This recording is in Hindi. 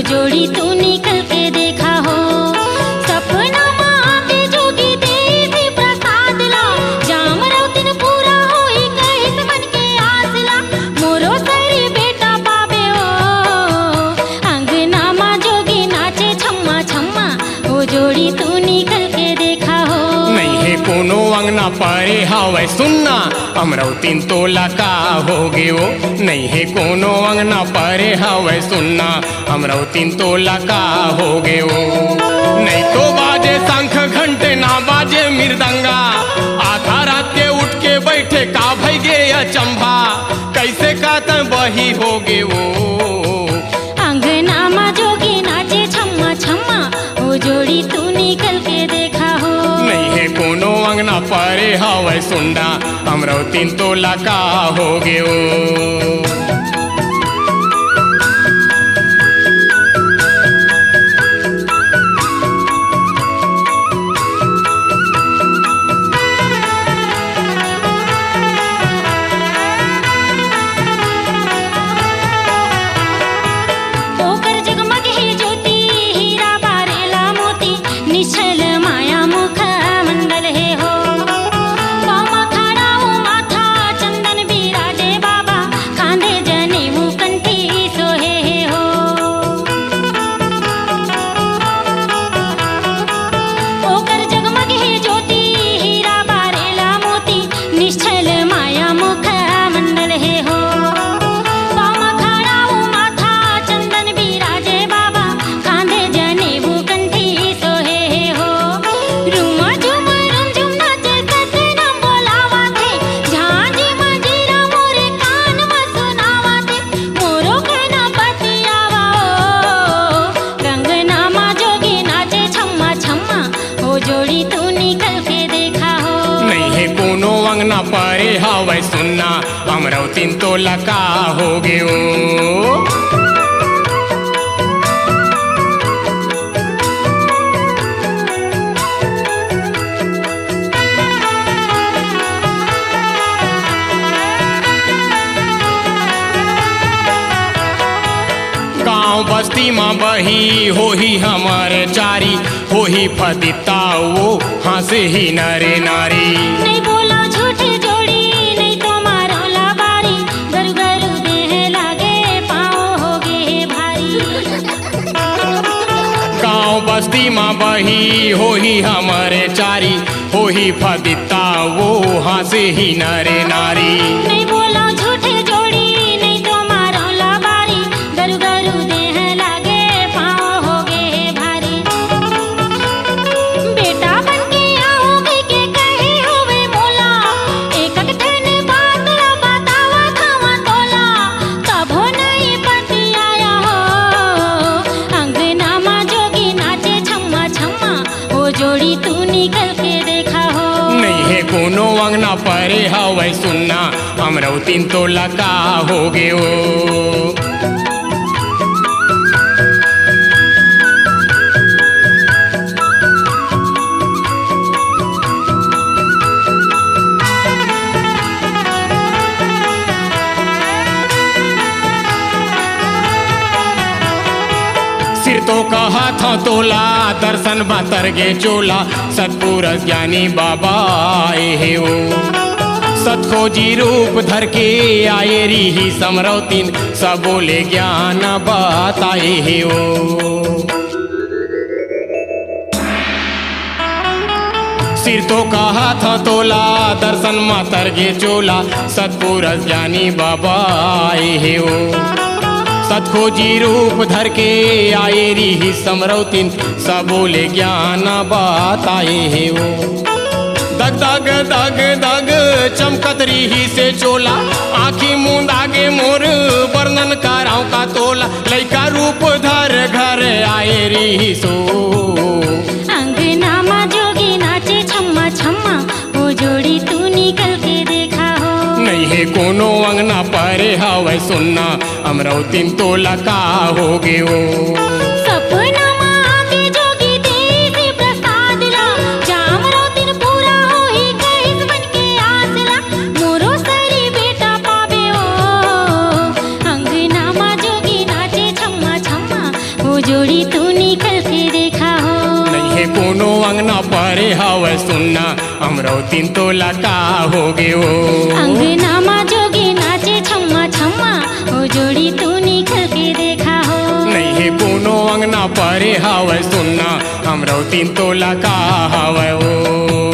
जोड़ी तू निकल के देखा हो। सपना माते जोगी देवी प्रसाद ला, जाम रौतिन पूरा होई कहिस मन के आसला। मोरो सरी बेटा पावे ओ, अंगना मा जोगी नाचे छम्मा छम्मा, वो जोड़ी तू निकल के देखा हो। नहीं है कोनो अंगना परे हवै सुनना, अमरौतीन तोला का होगे वो। नहीं है कोनो अंगना परे हवै सुनना, अमरौतीन तोला का होगे वो। नहीं तो बाजे शंख घंटे ना बाजे मृदंगा, आधा रात के उठ के बैठे का भैगे अचंभा, कैसे कात बही होगे वो। अंगना मा जोगी नाचे छम्मा छम्मा, वो जोड़ी तू निकल के देखा हो। नहीं है कोनो अंगना परे हवै सुनना, अमरौतीन तोला का होगे वो। निश्चल माया मुख मंडल है हो। पामा खड़ा हो माथा चंदन बिराजे बाबा, खांदे जने मुकंठी सोहे हो। ओकर जगमग है ज्योति हीरा बारेला मोती, निश्चल माया मुख मंडल है हो। पामा खड़ा हो माथा चंदन बिराजे बाबा, खांदे जने मुकंठी सोहे हो। रुमा झुम रुम झुम नाचे ससनम बोलावा थे, झांझी मंजीरा मोरे कान में सुनावा थे। मोरो कहना बतियावा ओ, रंगना मा जोगी नाचे छम्मा छम्मा, वो जोड़ी तू निकल के देखा हो। नहीं है कोनो अंगना परे हवै सुनना, अमरौतीन तोला का होगे वो। गाँव बस्ती में बही होही हमारे चारी, होही फदिता वो हंसे ही नरे नारी। नहीं बोला झूठी जोड़ी नहीं तो मारो लाबारी, गरु गरु देह लागे पाँव होगे भारी। गाँव बस्ती में बही होही हमारे चारी, होही फदिता वो हंसे ही नरे नारी। नहीं बोला झूठी जोड़ी नहीं तो मारो लाबारी, गरु गरु देह लागे पाँव होगे भारी। बेटा बन के आओगे के कहे होवे मोला, एकक ठेने बात ला बतावा थावा तोला, तब हो नहीं बतियाया हो। अंगना मा जोगी नाचे छम्मा छम्मा, वो जोड़ी तू निकल के देखा हो। नहीं है कोनो अंगना परे हवै सुनना, अमरौतीन तोला का होगे वो। सिर तो कहा था तोला, दर्शन बातर गे चोला, सतपुरुष ज्ञानी बाबा आए हे वो। सतखोजी रूप धर के आए री समरौतीन, सब बोले ज्ञान बताए हे वो। सिर तो कहा था तोला, दर्शन मातर गे चोला, सतपुरुष ज्ञानी बाबा आए हे वो। सतखोजी रूप धर के आए री समरौतीन, सब बोले ज्ञान बताए हे वो। दग दग दग दग चमकत रही से चोला, आँखी मुंद आगे मोर वर्णन कराऊं का तोला, लइका रूप धर घर आए री सो। अंगना मा जोगी नाचे छम्मा छम्मा, वो जोड़ी तू निकल के देखा हो। नहीं है कोनो अंगना परे हवै सुनना, अमरौतीन तोला का होगे वो। सपना मांगे जोगी देवी प्रसाद ला, जाम रौतिन पूरा होई कहिस मन के आसला। मोरो सरी बेटा पावे ओ, अंगना मा जोगी नाचे छम्मा छम्मा, वो अंगना परे हवे सुनना हमरो 3 तोला का हो गे हो। अंगना मा जोगी नाचे छम्मा छम्मा ओ जोड़ी तू निकल के देखा हो। नहीं है कोनो अंगना परे हवे सुनना हमरो 3 तोला का हवे हो।